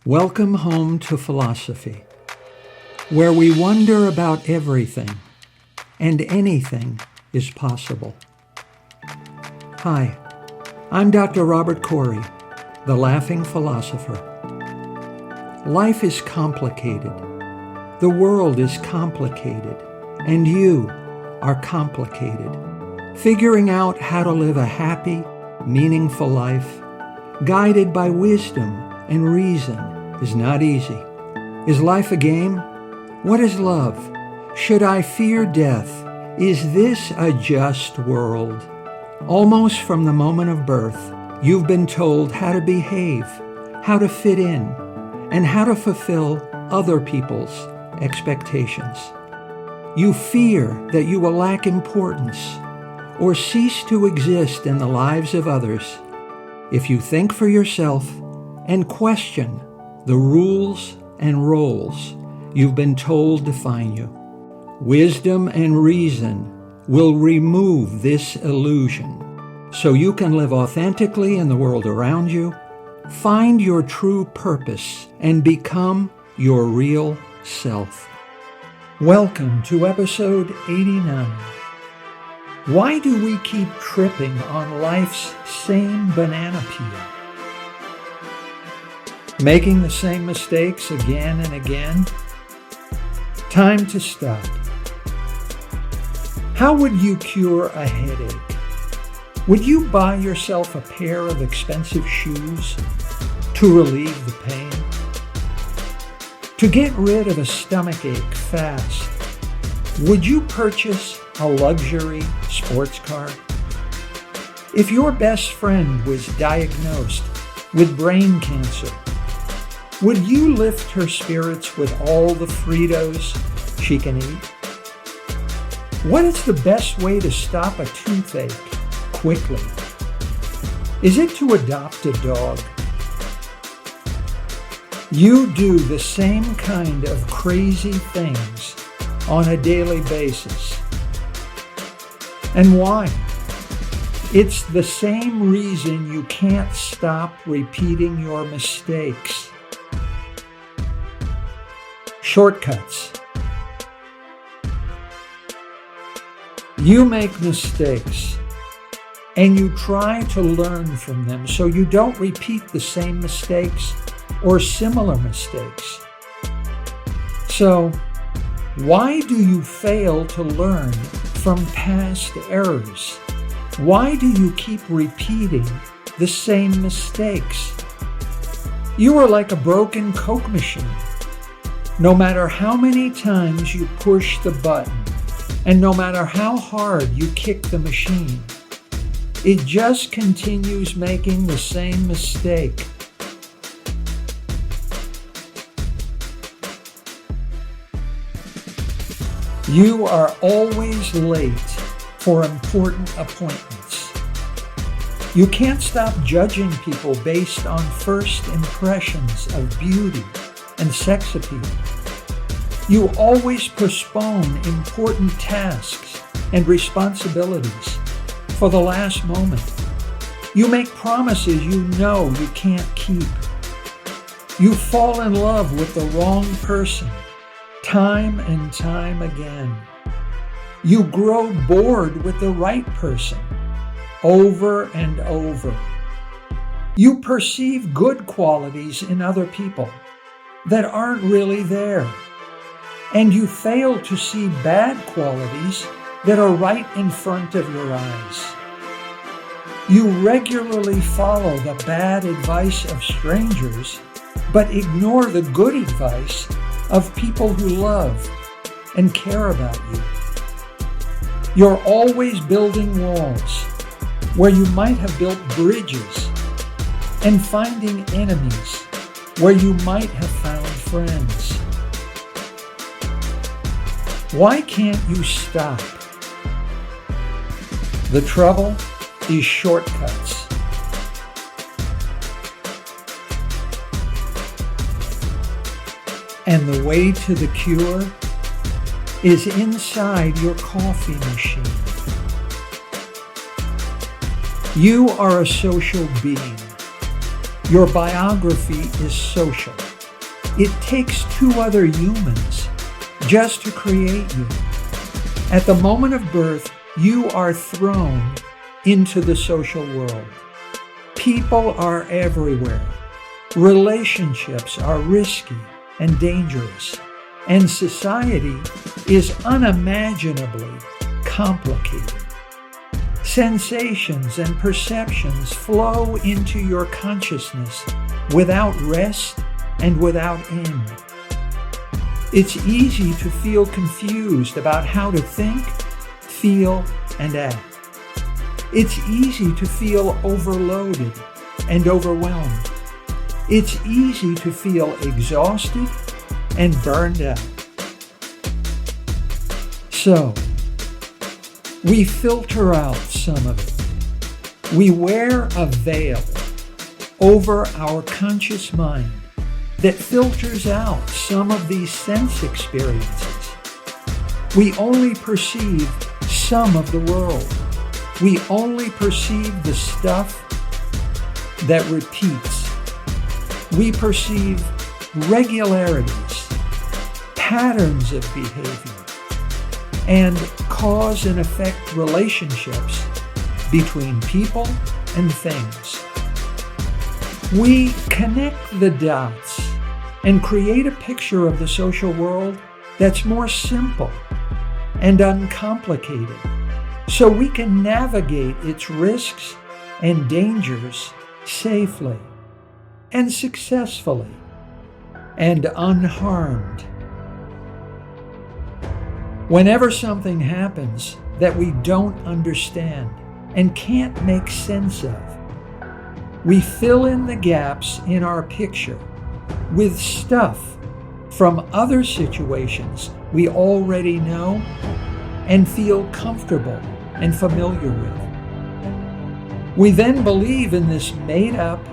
Welcome home to philosophy, where we wonder about everything and anything is possible. Hi, I'm Dr. Robert Corey, the Laughing Philosopher. Life is complicated. The world is complicated, and you are complicated. Figuring out how to live a happy, meaningful life, guided by wisdom and reason, is not easy. Is life a game? What is love? Should I fear death? Is this a just world? Almost from the moment of birth, you've been told how to behave, how to fit in, and how to fulfill other people's expectations. You fear that you will lack importance or cease to exist in the lives of others if you think for yourself and question the rules and roles you've been told define you. Wisdom and reason will remove this illusion so you can live authentically in the world around you, find your true purpose, and become your real self. Welcome to episode 89. Why do we keep tripping on life's same banana peel? Making the same mistakes again and again? Time to stop. How would you cure a headache? Would you buy yourself a pair of expensive shoes to relieve the pain? To get rid of a stomachache fast, would you purchase a luxury sports car? If your best friend was diagnosed with brain cancer, would you lift her spirits with all the Fritos she can eat? What is the best way to stop a toothache quickly? Is it to adopt a dog? You do the same kind of crazy things on a daily basis. And why? It's the same reason you can't stop repeating your mistakes. Shortcuts. You make mistakes and you try to learn from them so you don't repeat the same mistakes or similar mistakes. So, why do you fail to learn from past errors? Why do you keep repeating the same mistakes? You are like a broken Coke machine. No matter how many times you push the button, and no matter how hard you kick the machine, it just continues making the same mistake. You are always late for important appointments. You can't stop judging people based on first impressions of beauty and sex appeal. You always postpone important tasks and responsibilities for the last moment. You make promises you know you can't keep. You fall in love with the wrong person time and time again. You grow bored with the right person over and over. You perceive good qualities in other people that aren't really there. And you fail to see bad qualities that are right in front of your eyes. You regularly follow the bad advice of strangers, but ignore the good advice of people who love and care about you. You're always building walls where you might have built bridges and finding enemies where you might have found friends. Why can't you stop? The trouble is shortcuts. And the way to the cure is inside your coffee machine. You are a social being. Your biography is social. It takes two other humans just to create you. At the moment of birth, you are thrown into the social world. People are everywhere. Relationships are risky and dangerous. And society is unimaginably complicated. Sensations and perceptions flow into your consciousness without rest and without end. It's easy to feel confused about how to think, feel, and act. It's easy to feel overloaded and overwhelmed. It's easy to feel exhausted and burned out. So, we filter out some of it. We wear a veil over our conscious mind that filters out some of these sense experiences. We only perceive some of the world. We only perceive the stuff that repeats. We perceive regularities, patterns of behavior, and cause and effect relationships between people and things. We connect the dots and create a picture of the social world that's more simple and uncomplicated, so we can navigate its risks and dangers safely and successfully and unharmed. Whenever something happens that we don't understand and can't make sense of, we fill in the gaps in our picture with stuff from other situations we already know and feel comfortable and familiar with. We then believe in this made-up,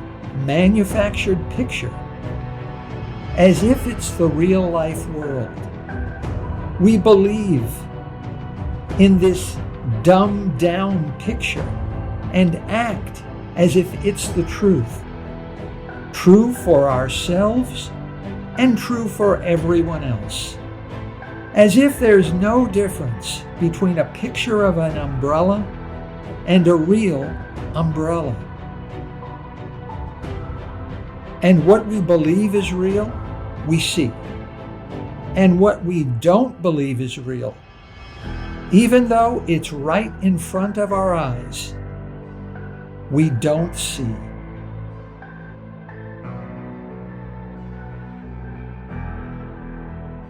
manufactured picture as if it's the real-life world. We believe in this dumbed-down picture and act as if it's the truth. True for ourselves and true for everyone else. As if there's no difference between a picture of an umbrella and a real umbrella. And what we believe is real, we see. And what we don't believe is real, even though it's right in front of our eyes, we don't see.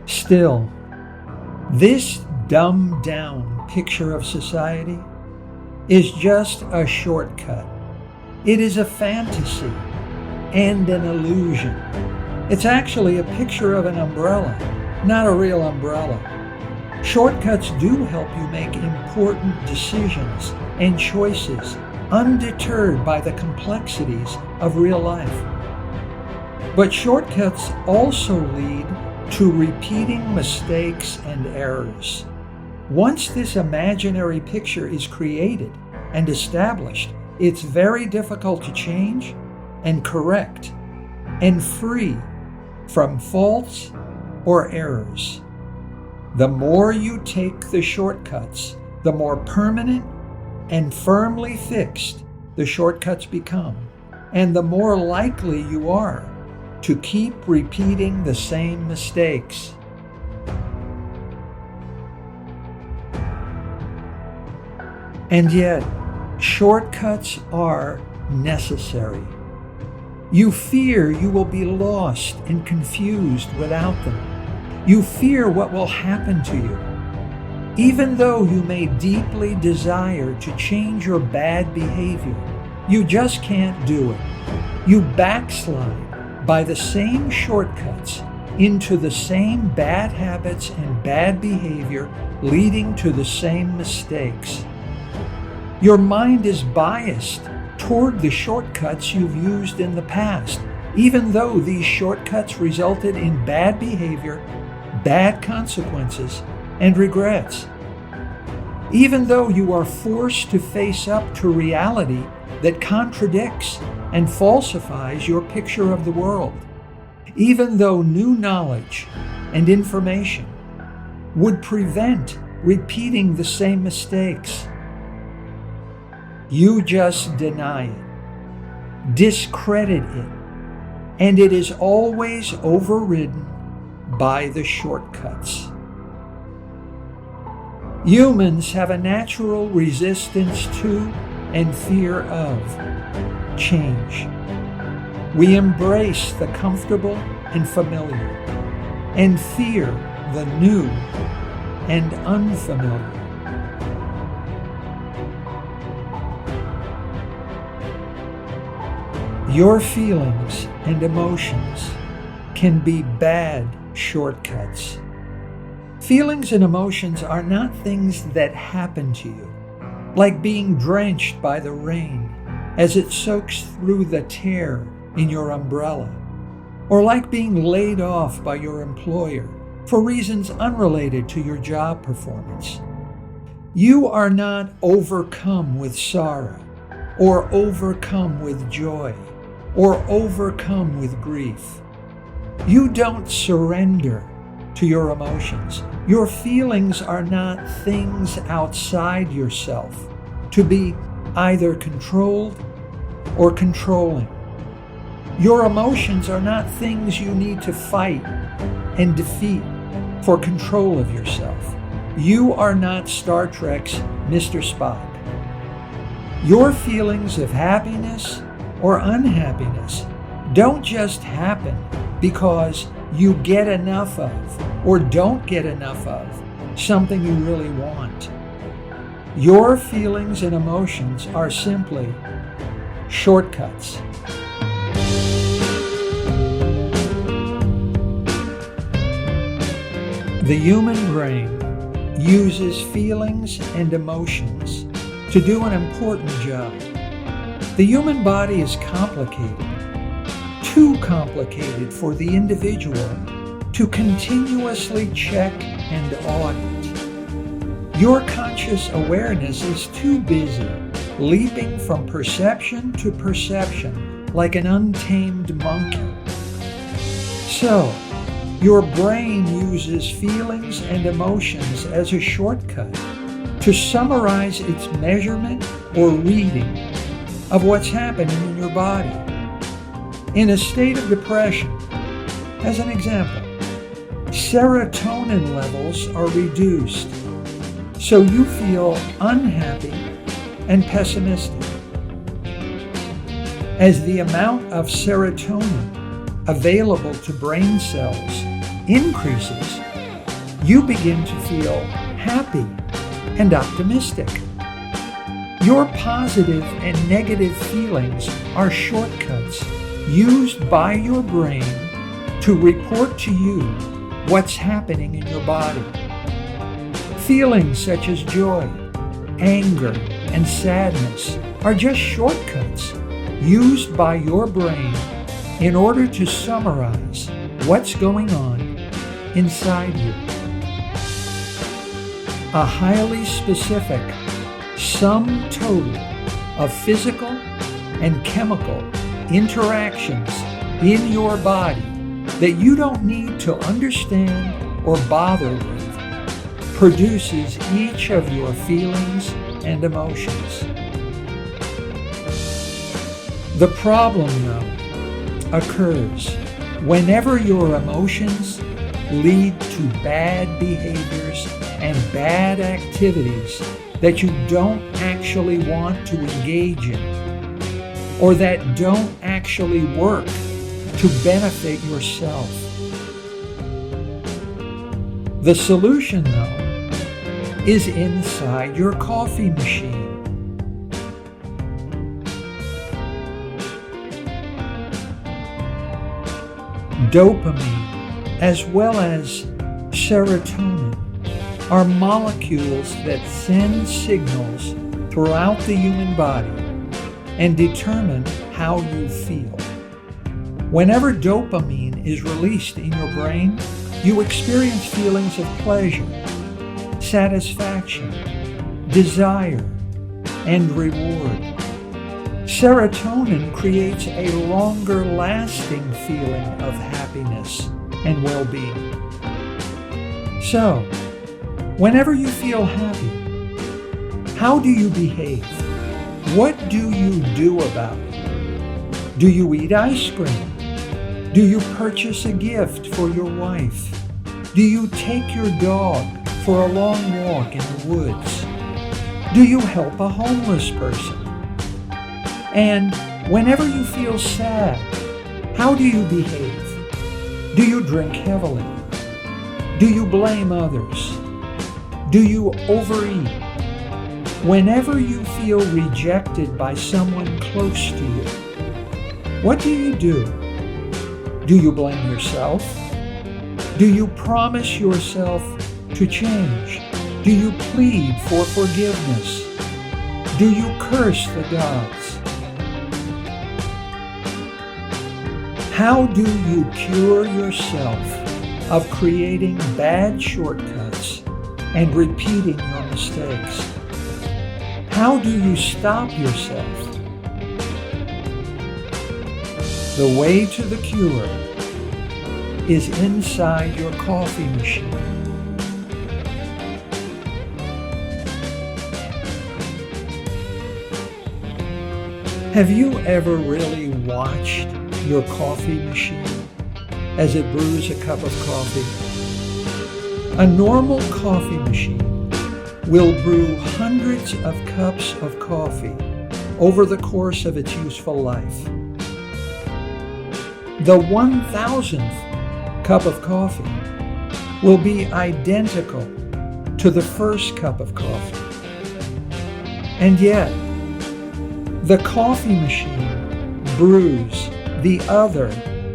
Still, this dumbed-down picture of society is just a shortcut. It is a fantasy and an illusion. It's actually a picture of an umbrella, not a real umbrella. Shortcuts do help you make important decisions and choices undeterred by the complexities of real life. But shortcuts also lead to repeating mistakes and errors. Once this imaginary picture is created and established, it's very difficult to change and correct and free from faults or errors. The more you take the shortcuts, the more permanent and firmly fixed the shortcuts become, and the more likely you are to keep repeating the same mistakes. And yet, shortcuts are necessary. You fear you will be lost and confused without them. You fear what will happen to you. Even though you may deeply desire to change your bad behavior, you just can't do it. You backslide by the same shortcuts into the same bad habits and bad behavior, leading to the same mistakes. Your mind is biased toward the shortcuts you've used in the past, even though these shortcuts resulted in bad behavior, bad consequences, and regrets. Even though you are forced to face up to reality that contradicts and falsifies your picture of the world. even though new knowledge and information would prevent repeating the same mistakes. You just deny it, discredit it, and it is always overridden by the shortcuts. Humans have a natural resistance to and fear of change. We embrace the comfortable and familiar, and fear the new and unfamiliar. Your feelings and emotions can be bad shortcuts. Feelings and emotions are not things that happen to you, like being drenched by the rain as it soaks through the tear in your umbrella, or like being laid off by your employer for reasons unrelated to your job performance. You are not overcome with sorrow, or overcome with joy, or overcome with grief. You don't surrender to your emotions. Your feelings are not things outside yourself to be either controlled or controlling. Your emotions are not things you need to fight and defeat for control of yourself. You are not Star Trek's Mr. Spock. Your feelings of happiness or unhappiness don't just happen because you get enough of or don't get enough of something you really want. Your feelings and emotions are simply shortcuts. The human brain uses feelings and emotions to do an important job. The human body is complicated, too complicated for the individual to continuously check and audit. Your conscious awareness is too busy leaping from perception to perception like an untamed monkey. So, your brain uses feelings and emotions as a shortcut to summarize its measurement or reading of what's happening in your body. In a state of depression, as an example, serotonin levels are reduced, so you feel unhappy and pessimistic. As the amount of serotonin available to brain cells increases, you begin to feel happy and optimistic. Your positive and negative feelings are shortcuts used by your brain to report to you what's happening in your body. Feelings such as joy, anger, and sadness are just shortcuts used by your brain in order to summarize what's going on inside you. A highly specific sum total of physical and chemical interactions in your body that you don't need to understand or bother with produces each of your feelings and emotions. The problem, though, occurs whenever your emotions lead to bad behaviors and bad activities that you don't actually want to engage in, or that don't actually work to benefit yourself. The solution, though, is inside your coffee machine. Dopamine, as well as serotonin, are molecules that send signals throughout the human body and determine how you feel. Whenever dopamine is released in your brain, you experience feelings of pleasure, satisfaction, desire, and reward. Serotonin creates a longer lasting feeling of happiness and well-being. So, whenever you feel happy, how do you behave? What do you do about it? Do you eat ice cream? Do you purchase a gift for your wife? Do you take your dog for a long walk in the woods? Do you help a homeless person? And whenever you feel sad, how do you behave? Do you drink heavily? Do you blame others? Do you overeat? Whenever you feel rejected by someone close to you, what do you do? Do you blame yourself? Do you promise yourself to change? Do you plead for forgiveness? Do you curse the gods? How do you cure yourself of creating bad shortcuts and repeating your mistakes? How do you stop yourself? The way to the cure is inside your coffee machine. Have you ever really watched your coffee machine as it brews a cup of coffee? A normal coffee machine will brew hundreds of cups of coffee over the course of its useful life. The 1,000th cup of coffee will be identical to the first cup of coffee. And yet, the coffee machine brews the other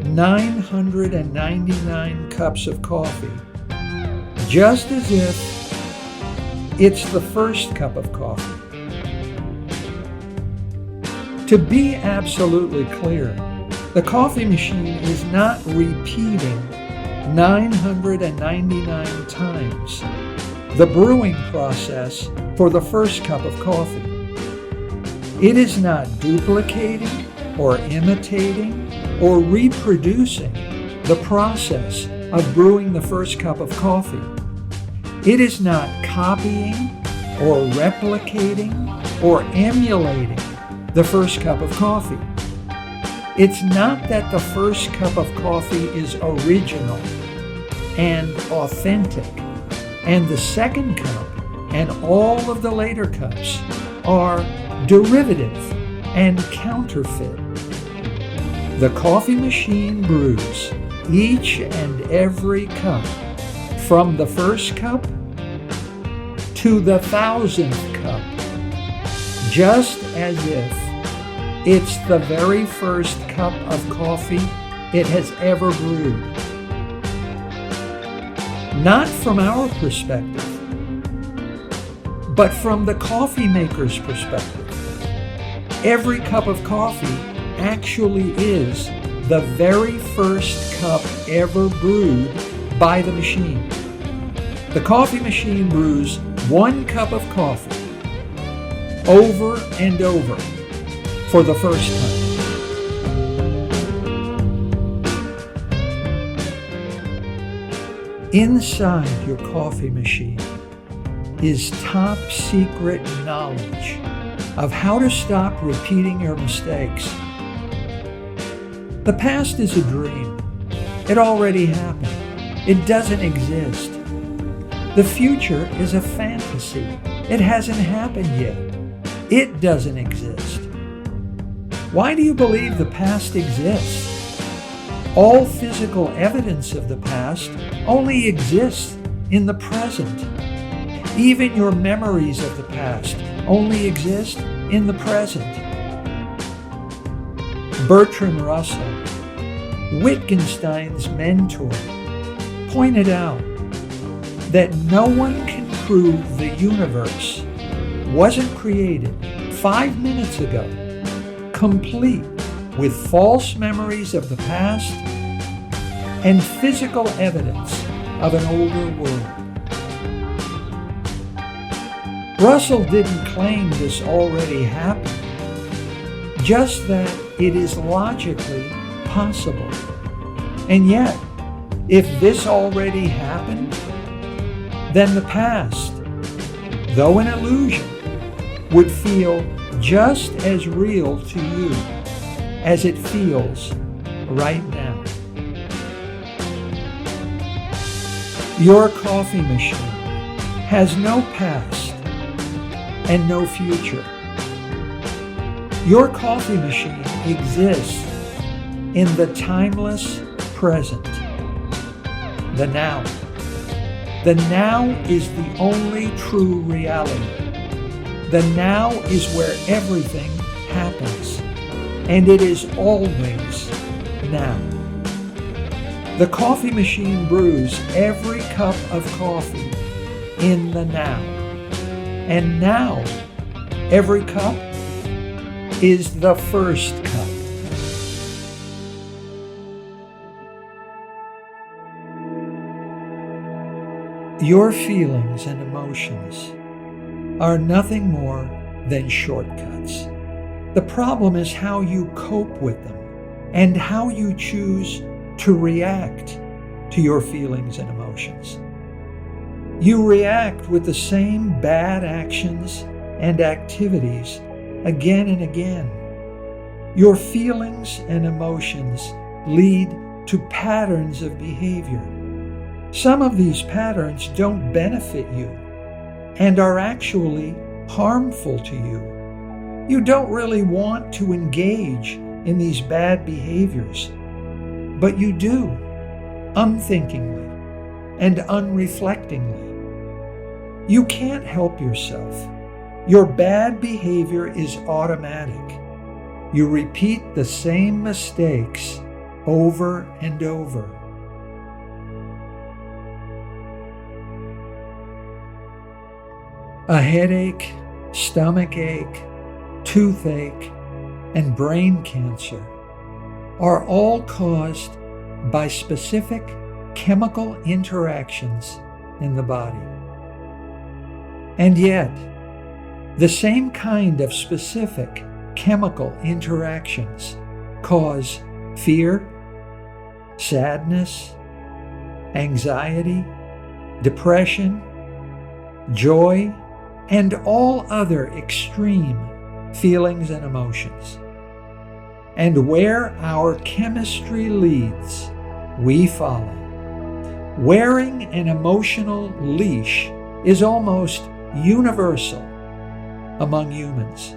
999 cups of coffee just as if it's the first cup of coffee. To be absolutely clear, the coffee machine is not repeating 999 times the brewing process for the first cup of coffee. It is not duplicating or imitating or reproducing the process of brewing the first cup of coffee. It is not copying or replicating or emulating the first cup of coffee. It's not that the first cup of coffee is original and authentic, and the second cup and all of the later cups are derivative and counterfeit. The coffee machine brews each and every cup from the first cup to the 1,000th cup, just as if it's the very first cup of coffee it has ever brewed. Not from our perspective, but from the coffee maker's perspective. Every cup of coffee actually is the very first cup ever brewed by the machine. The coffee machine brews one cup of coffee over and over for the first time. Inside your coffee machine is top secret knowledge of how to stop repeating your mistakes. The past is a dream. It already happened. It doesn't exist. The future is a fantasy. It hasn't happened yet. It doesn't exist. Why do you believe the past exists? All physical evidence of the past only exists in the present. Even your memories of the past only exist in the present. Bertrand Russell, Wittgenstein's mentor, pointed out that no one can prove the universe wasn't created 5 minutes ago, complete with false memories of the past and physical evidence of an older world. Russell didn't claim this already happened, just that it is logically possible. And yet, if this already happened, then the past, though an illusion, would feel just as real to you as it feels right now. Your coffee machine has no past and no future. Your coffee machine exists in the timeless present, the now. The now is the only true reality. The now is where everything happens, and it is always now. The coffee machine brews every cup of coffee in the now. And now, every cup is the first cup. Your feelings and emotions are nothing more than shortcuts. The problem is how you cope with them and how you choose to react to your feelings and emotions. You react with the same bad actions and activities again and again. Your feelings and emotions lead to patterns of behavior. Some of these patterns don't benefit you and are actually harmful to you. You don't really want to engage in these bad behaviors, but you do, unthinkingly and unreflectingly. You can't help yourself. Your bad behavior is automatic. You repeat the same mistakes over and over. A headache, stomach ache, toothache, and brain cancer are all caused by specific chemical interactions in the body. And yet, the same kind of specific chemical interactions cause fear, sadness, anxiety, depression, joy, and all other extreme feelings and emotions. And where our chemistry leads, we follow. Wearing an emotional leash is almost universal among humans.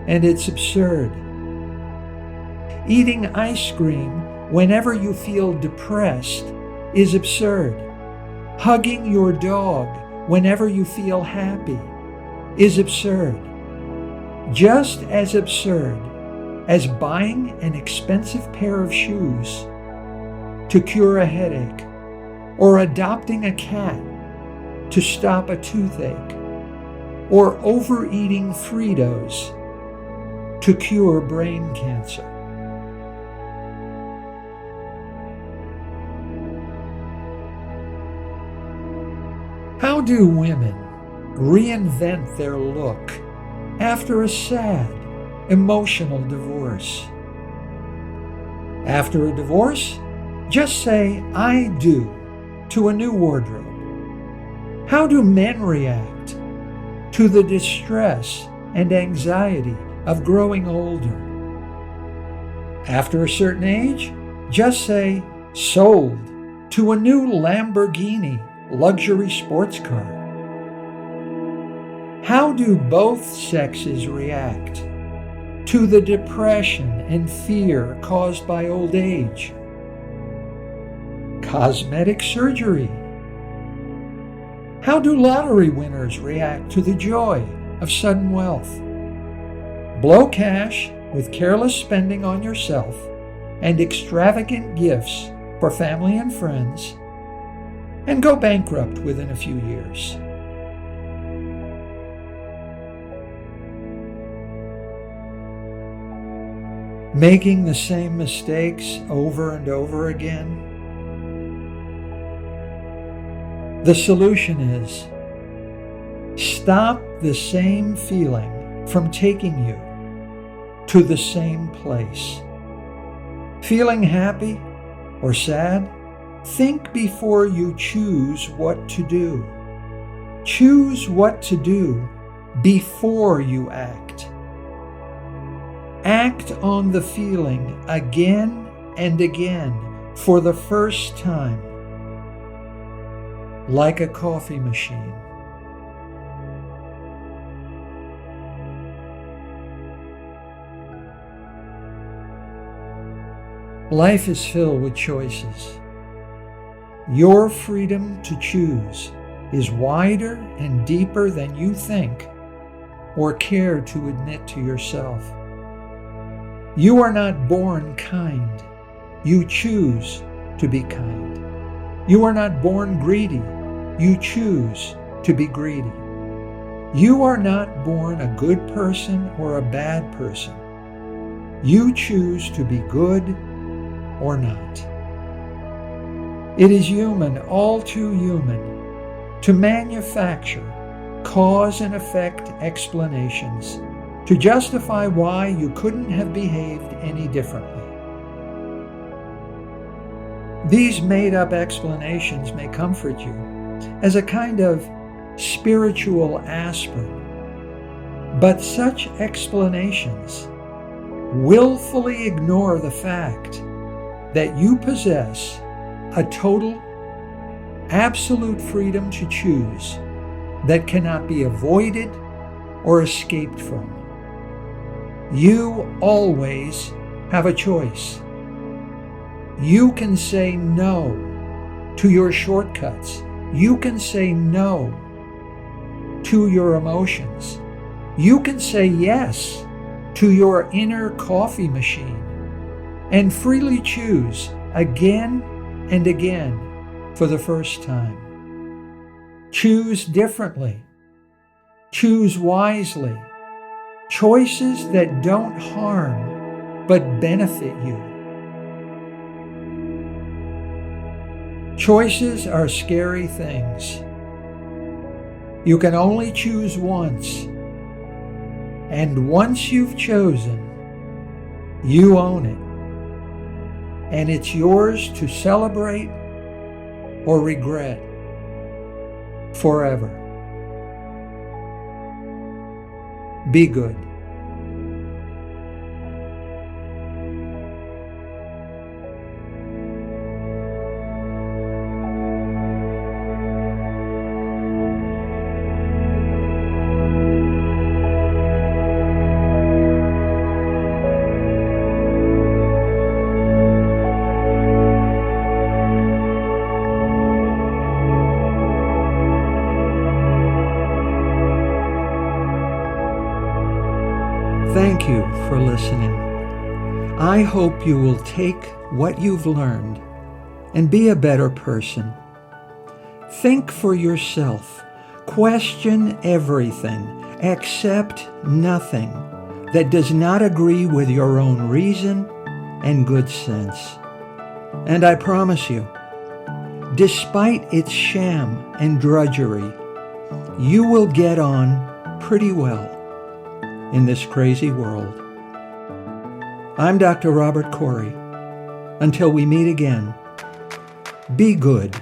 And it's absurd. Eating ice cream whenever you feel depressed is absurd. Hugging your dog whenever you feel happy is absurd. Just as absurd as buying an expensive pair of shoes to cure a headache, or adopting a cat to stop a toothache, or overeating Fritos to cure brain cancer. How do women reinvent their look after a sad, emotional divorce? After a divorce, just say, "I do," to a new wardrobe. How do men react to the distress and anxiety of growing older? After a certain age, just say, "Sold," to a new Lamborghini luxury sports car. How do both sexes react to the depression and fear caused by old age? Cosmetic surgery. How do lottery winners react to the joy of sudden wealth? Blow cash with careless spending on yourself and extravagant gifts for family and friends, and go bankrupt within a few years. Making the same mistakes over and over again? The solution is, stop the same feeling from taking you to the same place. Feeling happy or sad? Think before you choose what to do. Choose what to do before you act. Act on the feeling again and again for the first time, like a coffee machine. Life is filled with choices. Your freedom to choose is wider and deeper than you think or care to admit to yourself. You are not born kind. You choose to be kind. You are not born greedy. You choose to be greedy. You are not born a good person or a bad person. You choose to be good or not. It is human, all too human, to manufacture cause and effect explanations to justify why you couldn't have behaved any differently. These made-up explanations may comfort you as a kind of spiritual aspirin, but such explanations willfully ignore the fact that you possess a total, absolute freedom to choose that cannot be avoided or escaped from. You always have a choice. You can say no to your shortcuts. You can say no to your emotions. You can say yes to your inner coffee machine and freely choose again and again for the first time. Choose differently. Choose wisely. Choices that don't harm but benefit you. Choices are scary things. You can only choose once. And once you've chosen, you own it. And it's yours to celebrate or regret forever. Be good. Thank you for listening. I hope you will take what you've learned and be a better person. Think for yourself. Question everything. Accept nothing that does not agree with your own reason and good sense. And I promise you, despite its sham and drudgery, you will get on pretty well in this crazy world. I'm Dr. Robert Corey. Until we meet again, be good.